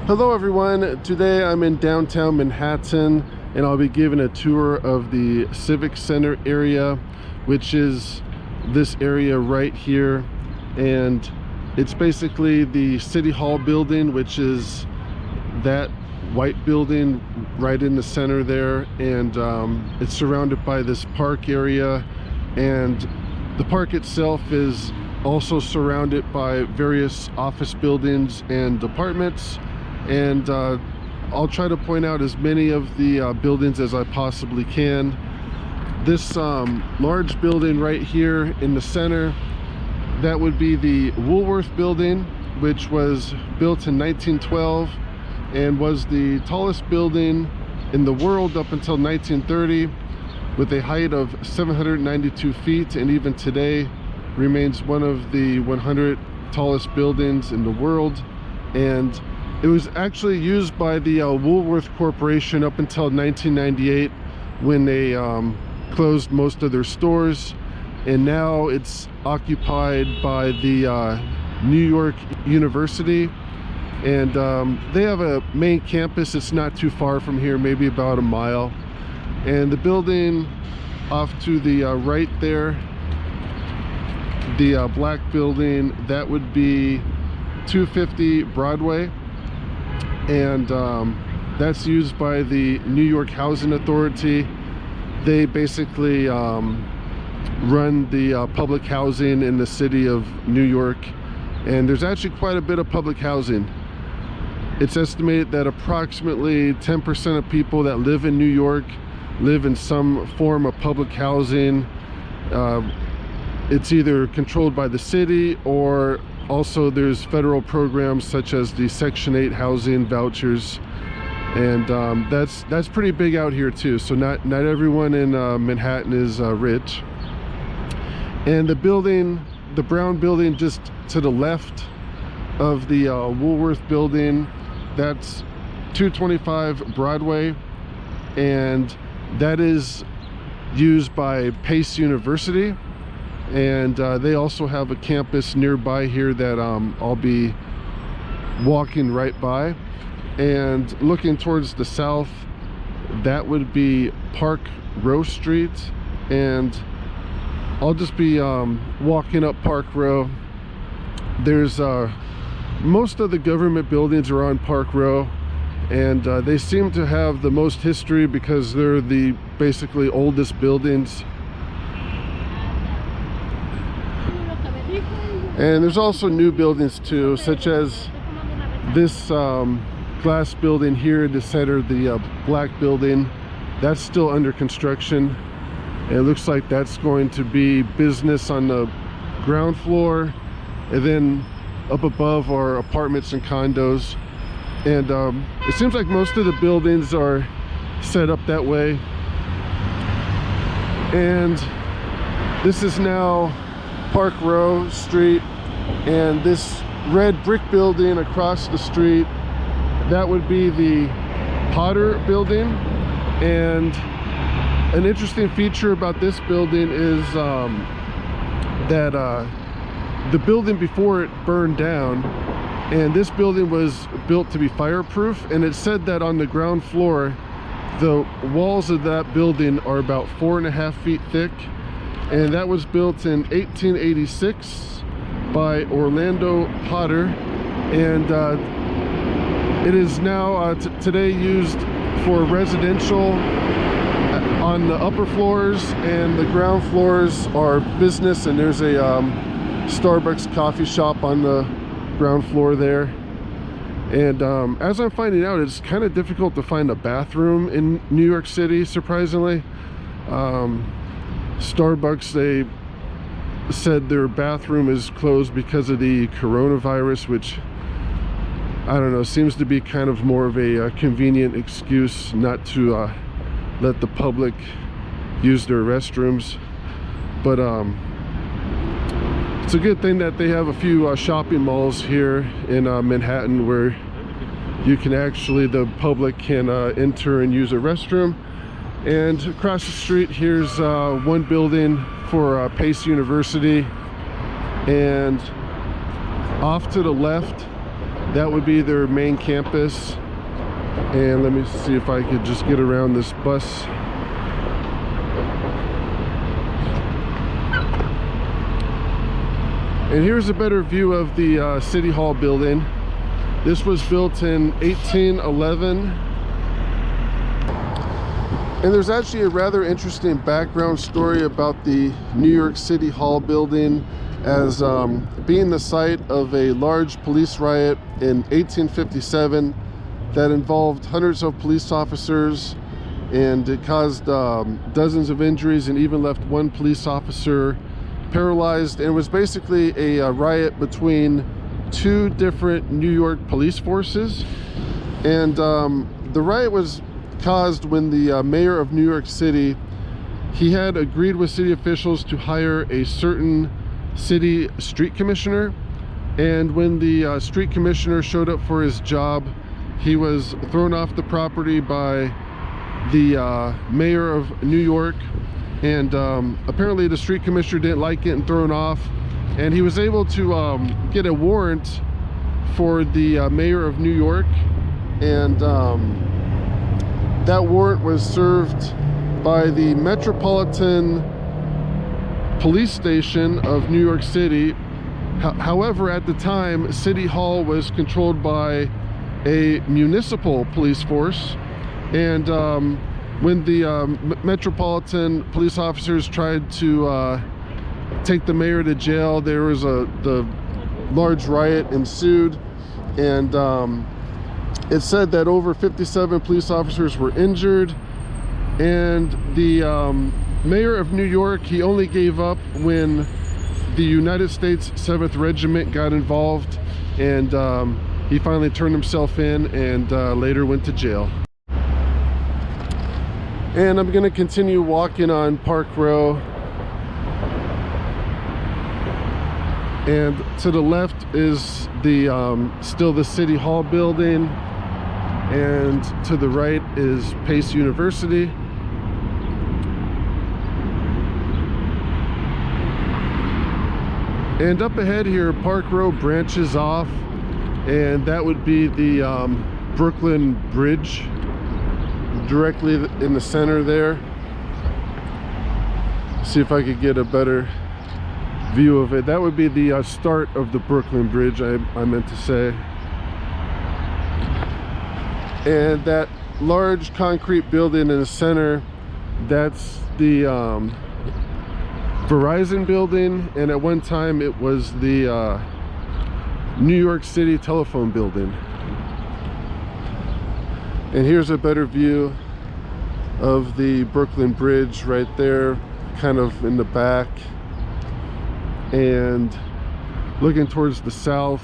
Hello everyone, today I'm in downtown Manhattan and I'll be giving a tour of the Civic Center area, which is this area right here. And it's basically the City Hall building, which is that white building right in the center there. And it's surrounded by this park area, and the park itself is also surrounded by various office buildings and apartments. And I'll try to point out as many of the buildings as I possibly can. This large building right here in the center, that would be the Woolworth building, which was built in 1912 and was the tallest building in the world up until 1930, with a height of 792 feet, and even today remains one of the 100 tallest buildings in the world. And it was actually used by the Woolworth Corporation up until 1998, when they closed most of their stores, and now it's occupied by the New York University. And they have a main campus. It's not too far from here, maybe about a mile. And the building off to the right there, the black building, that would be 250 Broadway. And that's used by the New York Housing Authority. They basically run the public housing in the city of New York, and there's actually quite a bit of public housing. It's estimated that approximately 10% of people that live in New York live in some form of public housing. It's either controlled by the city, or also there's federal programs such as the Section 8 housing vouchers, and that's pretty big out here too. So not everyone in Manhattan is rich. And the building, the brown building just to the left of the Woolworth building, that's 225 Broadway, and that is used by Pace University. And they also have a campus nearby here that I'll be walking right by. And looking towards the south, that would be Park Row Street, and I'll just be walking up Park Row. There's most of the government buildings are on Park Row, and they seem to have the most history because they're the basically oldest buildings. And there's also new buildings too, such as this glass building here in the center, the black building. That's still under construction. And it looks like that's going to be business on the ground floor, and then up above are apartments and condos. And it seems like most of the buildings are set up that way. And this is now Park Row Street, and this red brick building across the street, that would be the Potter building. And an interesting feature about this building is that the building before it burned down, and this building was built to be fireproof, and it said that on the ground floor the walls of that building are about 4.5 feet thick. And that was built in 1886 by Orlando Potter, and it is now today used for residential on the upper floors, and the ground floors are business, and there's a Starbucks coffee shop on the ground floor there. And as I'm finding out, it's kind of difficult to find a bathroom in New York City, surprisingly. Starbucks, they said their bathroom is closed because of the coronavirus, which I don't know, seems to be kind of more of a convenient excuse not to let the public use their restrooms. But it's a good thing that they have a few shopping malls here in Manhattan where you can actually, the public can enter and use a restroom. And across the street, here's one building for Pace University, and off to the left That would be their main campus. And let me see if I could just get around this bus. And here's a better view of the City Hall building. This was built in 1811. And there's actually a rather interesting background story about the New York City Hall building as being the site of a large police riot in 1857 that involved hundreds of police officers, and it caused dozens of injuries and even left one police officer paralyzed. And it was basically a riot between two different New York police forces. And the riot was caused when the mayor of New York City, he had agreed with city officials to hire a certain city street commissioner, and when the street commissioner showed up for his job, he was thrown off the property by the mayor of New York. And apparently the street commissioner didn't like it and thrown off, and he was able to get a warrant for the mayor of New York. And that warrant was served by the Metropolitan Police Station of New York City. However, at the time, City Hall was controlled by a municipal police force, and when the Metropolitan police officers tried to take the mayor to jail, there was the large riot ensued, and it said that over 57 police officers were injured. And the mayor of New York, he only gave up when the United States 7th Regiment got involved, and he finally turned himself in and later went to jail. And I'm gonna continue walking on Park Row, and to the left is the still the City Hall building, and to the right is Pace University. And up ahead here, Park Row branches off, and that would be the Brooklyn Bridge, directly in the center there. See if I could get a better view of it. That would be the start of the Brooklyn Bridge, I meant to say. And that large concrete building in the center, that's the Verizon building, and at one time it was the New York City telephone building. And here's a better view of the Brooklyn Bridge right there, kind of in the back, and looking towards the south,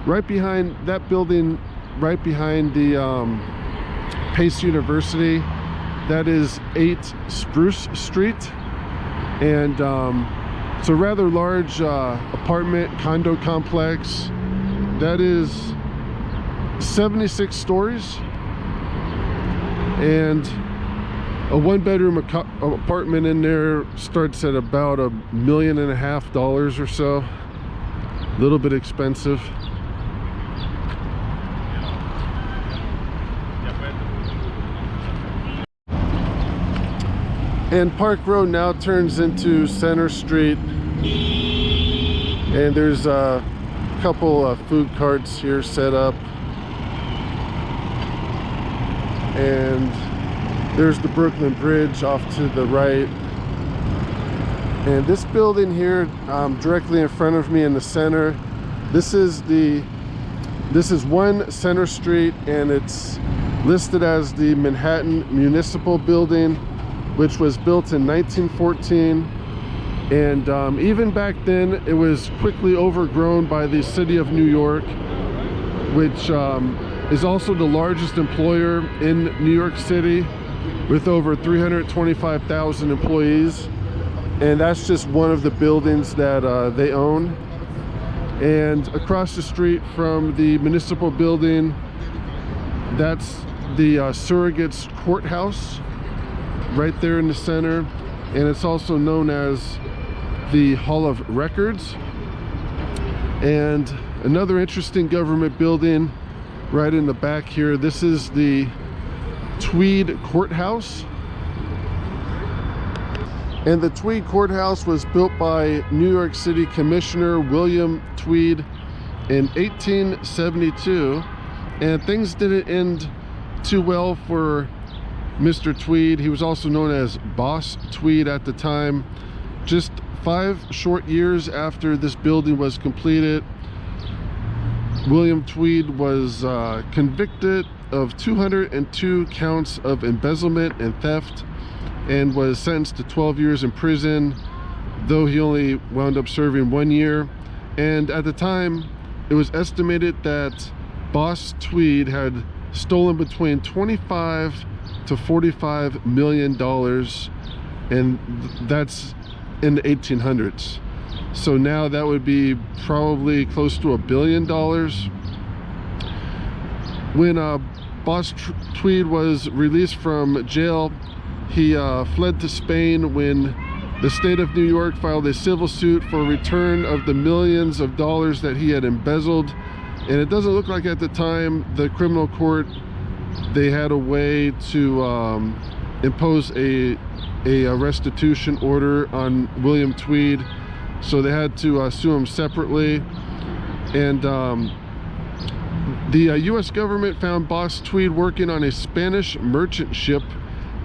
right behind that building, right behind the Pace University, that is 8 Spruce Street. And it's a rather large apartment condo complex that is 76 stories, and a one-bedroom apartment in there starts at about $1.5 million or so. A little bit expensive. And Park Road now turns into Center Street, and there's a couple of food carts here set up, and there's the Brooklyn Bridge off to the right. And this building here, directly in front of me in the center, this is 1 Center Street, and it's listed as the Manhattan Municipal Building, which was built in 1914. And even back then, it was quickly overgrown by the city of New York, which is also the largest employer in New York City, with over 325,000 employees. And that's just one of the buildings that they own. And across the street from the municipal building, that's the Surrogates Courthouse, right there in the center. And it's also known as the Hall of Records. And another interesting government building right in the back here. This is the Tweed Courthouse. And the Tweed Courthouse was built by New York City Commissioner William Tweed in 1872. And things didn't end too well for Mr. Tweed. He was also known as Boss Tweed at the time. Just 5 short years after this building was completed, William Tweed was convicted of 202 counts of embezzlement and theft and was sentenced to 12 years in prison, though he only wound up serving 1 year. And at the time, it was estimated that Boss Tweed had stolen between 25 to 45 million dollars, and that's in the 1800s. So now that would be probably close to $1 billion. When Boss Tweed was released from jail, he fled to Spain when the state of New York filed a civil suit for return of the millions of dollars that he had embezzled. And it doesn't look like at the time the criminal court, they had a way to impose a restitution order on William Tweed, so they had to sue him separately. And the US government found Boss Tweed working on a Spanish merchant ship,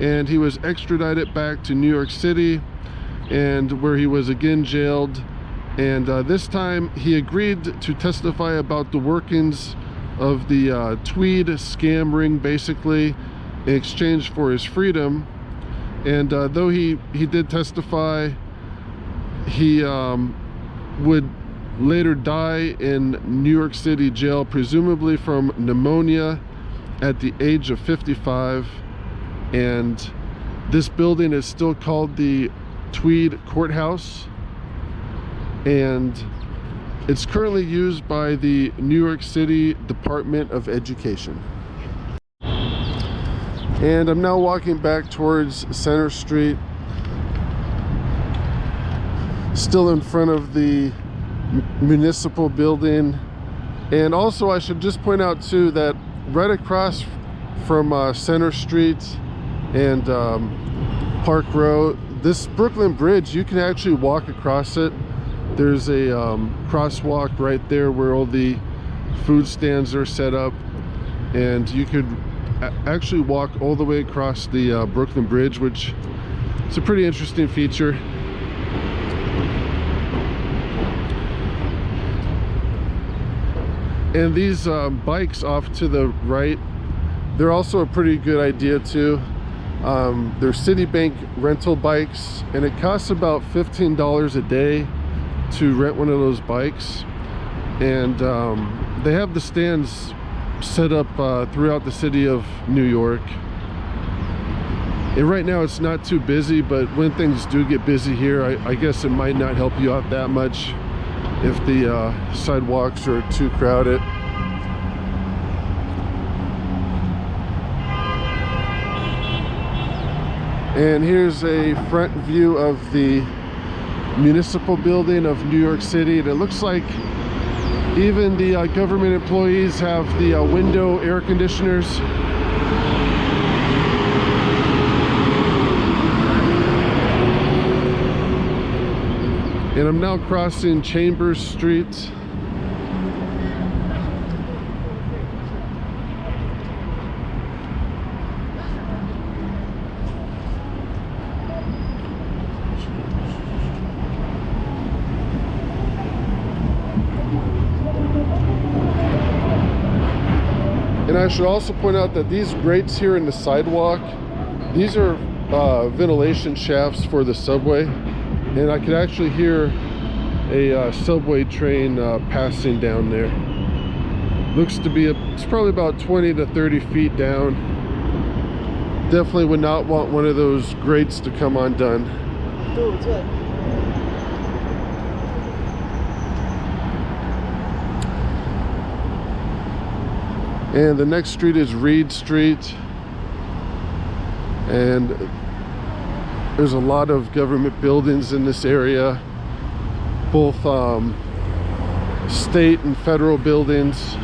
and he was extradited back to New York City, and where he was again jailed. And this time he agreed to testify about the workings of the Tweed scam ring, basically in exchange for his freedom. And though he did testify, he would later die in New York City jail, presumably from pneumonia, at the age of 55. And this building is still called the Tweed Courthouse, and it's currently used by the New York City Department of Education. And I'm now walking back towards Center Street, still in front of the municipal building. And also I should just point out too that right across from Center Street and Park Row, this Brooklyn Bridge, you can actually walk across it. There's a crosswalk right there where all the food stands are set up, and you could actually walk all the way across the Brooklyn Bridge, which is a pretty interesting feature. And these bikes off to the right, they're also a pretty good idea too. They're Citibank rental bikes, and it costs about $15 a day to rent one of those bikes. And they have the stands set up throughout the city of New York. And right now it's not too busy, but when things do get busy here, I guess it might not help you out that much if the sidewalks are too crowded. And here's a front view of the municipal building of New York City. And it looks like even the government employees have the window air conditioners. And I'm now crossing Chambers Street. And I should also point out that these grates here in the sidewalk, these are ventilation shafts for the subway. And I could actually hear a subway train passing down there. Looks to be, it's probably about 20 to 30 feet down. Definitely would not want one of those grates to come undone. Dude, what's up? And the next street is Reed Street. And there's a lot of government buildings in this area, both state and federal buildings.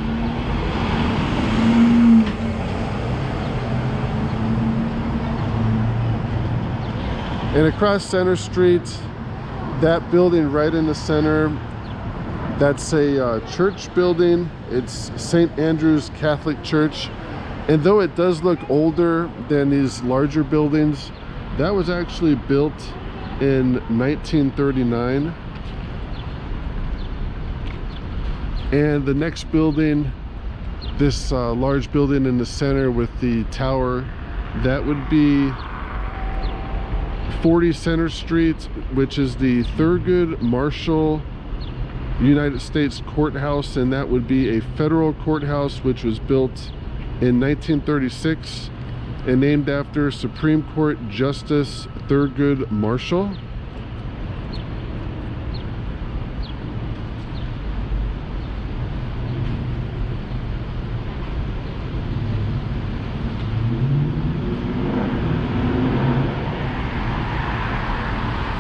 And across Center Street, that building right in the center, that's a church building. It's St. Andrew's Catholic Church. And though it does look older than these larger buildings, that was actually built in 1939. And the next building, this large building in the center with the tower, that would be 40 Center Street, which is the Thurgood Marshall United States Courthouse, and that would be a federal courthouse which was built in 1936 and named after Supreme Court Justice Thurgood Marshall.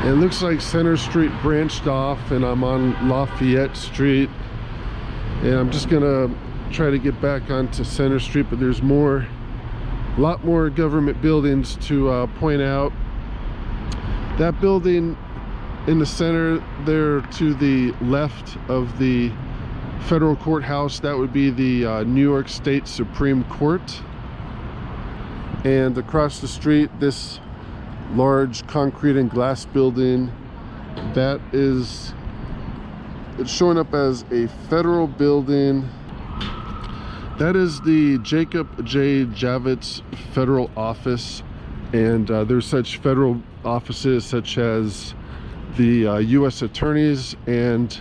It looks like Center Street branched off, and I'm on Lafayette Street, and I'm just gonna try to get back onto Center Street, but there's a lot more government buildings to point out. That building in the center there to the left of the federal courthouse, that would be the New York State Supreme Court. And across the street, this large concrete and glass building, it's showing up as a federal building. That is the Jacob J. Javits Federal Office, and there's such federal offices such as the U.S. attorneys and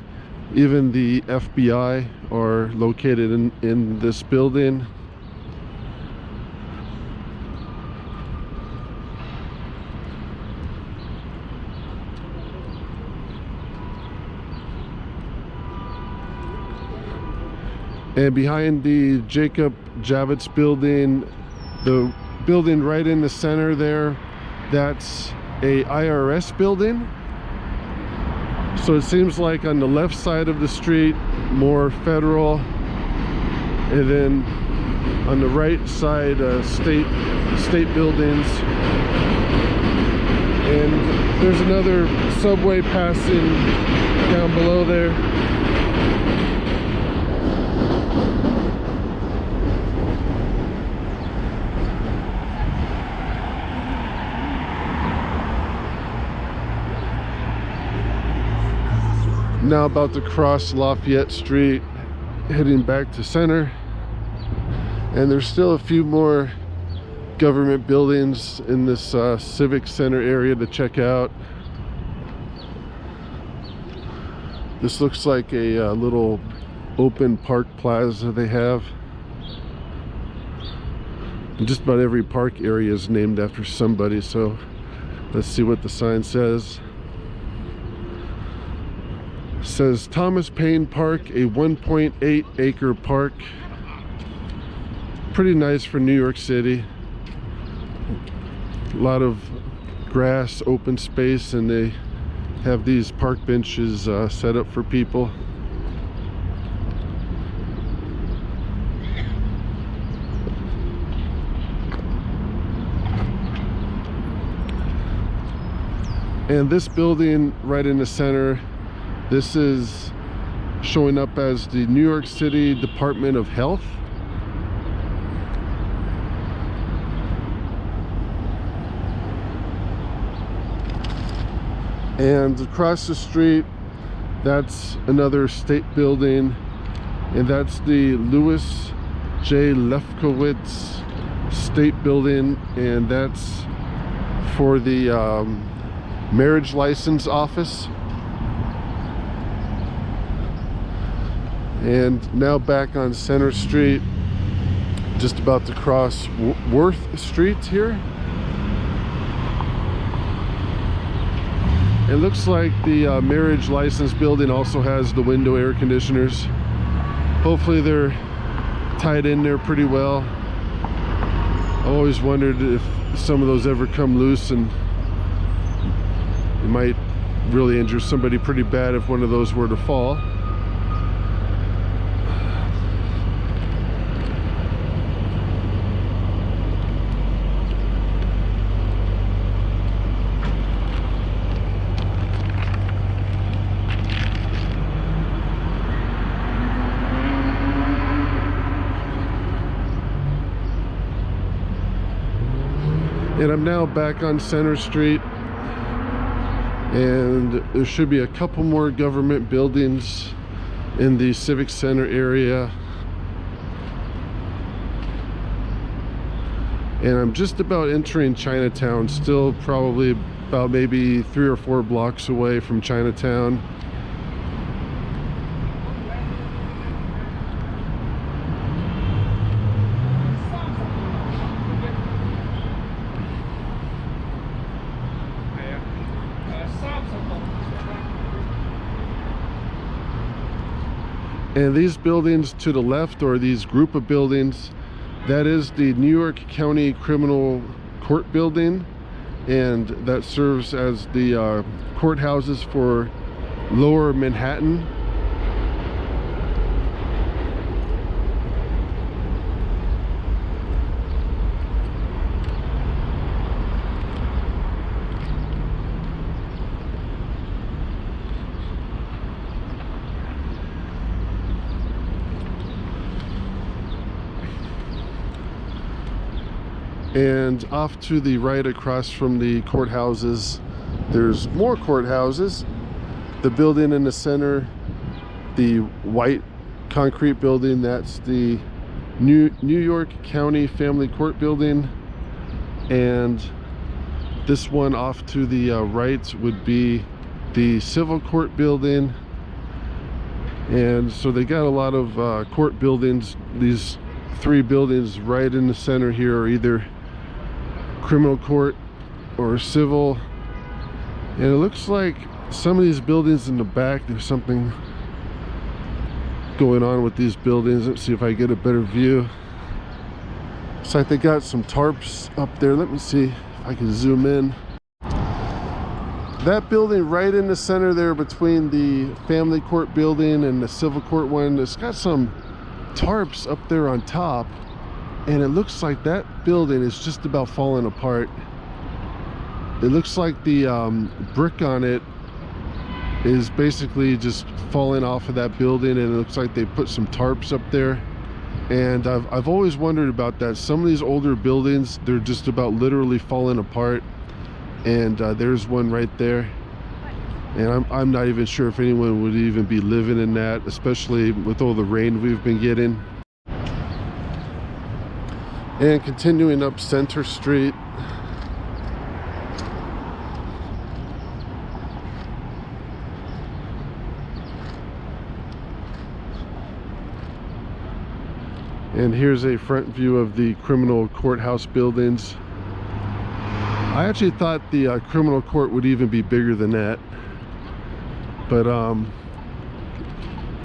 even the FBI are located in this building. And behind the Jacob Javits building, the building right in the center there, that's a IRS building. So it seems like on the left side of the street, more federal, and then on the right side, state buildings. And there's another subway passing down below there. Now about to cross Lafayette Street, heading back to Center, and there's still a few more government buildings in this Civic Center area to check out. This looks like a little open park plaza they have. And just about every park area is named after somebody, so let's see what the sign says. Says Thomas Paine Park, a 1.8 acre park. Pretty nice for New York City. A lot of grass, open space, and they have these park benches set up for people. And this building right in the center, this is showing up as the New York City Department of Health. And across the street, that's another state building, and that's the Louis J. Lefkowitz State Building, and that's for the marriage license office. And now back on Center Street, just about to cross Worth Street here. It looks like the marriage license building also has the window air conditioners. Hopefully they're tied in there pretty well. I always wondered if some of those ever come loose, and it might really injure somebody pretty bad if one of those were to fall. And I'm now back on Center Street, and there should be a couple more government buildings in the Civic Center area. And I'm just about entering Chinatown, still probably about maybe 3 or 4 blocks away from Chinatown. And these buildings to the left, or these group of buildings, that is the New York County Criminal Court building, and that serves as the courthouses for Lower Manhattan. And off to the right across from the courthouses, there's more courthouses. The building in the center, the white concrete building, that's the New York County Family Court building. And this one off to the right would be the Civil Court building. And so they got a lot of court buildings. These 3 buildings right in the center here are either criminal court or civil, and it looks like some of these buildings in the back, there's something going on with these buildings. Let's see if I get a better view. Looks like they got some tarps up there. Let me see if I can zoom in. That building right in the center there between the family court building and the civil court one, it's got some tarps up there on top. And it looks like that building is just about falling apart. It looks like the brick on it is basically just falling off of that building, and it looks like they put some tarps up there. And I've always wondered about that. Some of these older buildings, they're just about literally falling apart. And there's one right there. And I'm not even sure if anyone would even be living in that, especially with all the rain we've been getting. And continuing up Center Street, and here's a front view of the criminal courthouse buildings. I actually thought the criminal court would even be bigger than that, but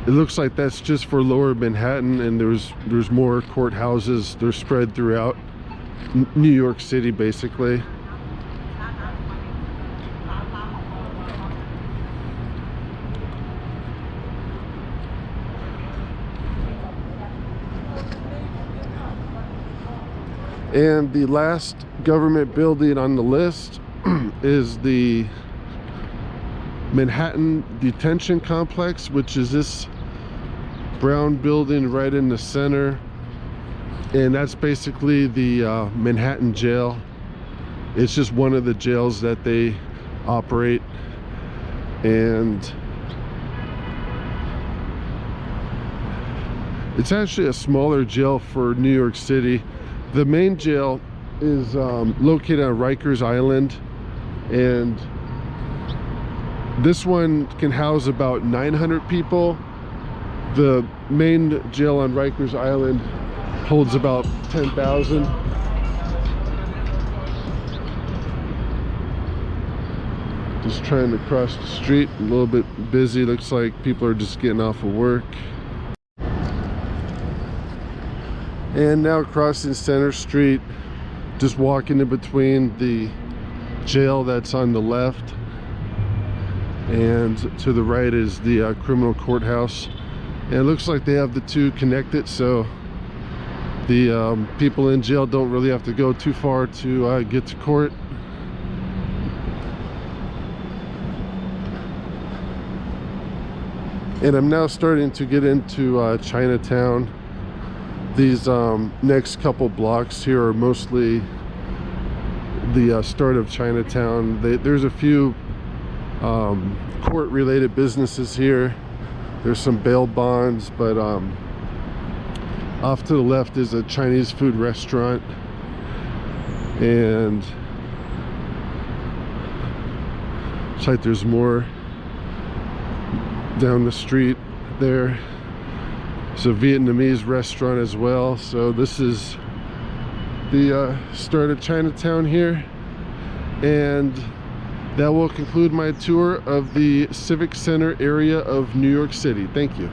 it looks like that's just for Lower Manhattan, and there's more courthouses. They're spread throughout New York City, basically. And the last government building on the list is the Manhattan Detention Complex, which is this brown building right in the center, and that's basically the Manhattan jail. It's just one of the jails that they operate, and it's actually a smaller jail for New York City. The main jail is located on Rikers Island, and this one can house about 900 people. The main jail on Rikers Island holds about 10,000. Just trying to cross the street, a little bit busy. Looks like people are just getting off of work. And now crossing Center Street, just walking in between the jail that's on the left, and to the right is the criminal courthouse. And it looks like they have the two connected, so the people in jail don't really have to go too far to get to court. And I'm now starting to get into Chinatown. These next couple blocks here are mostly the start of Chinatown. There's a few court-related businesses here. There's some bail bonds, but off to the left is a Chinese food restaurant, and looks like there's more down the street there. It's a Vietnamese restaurant as well. So this is the start of Chinatown here, and that will conclude my tour of the Civic Center area of New York City. Thank you.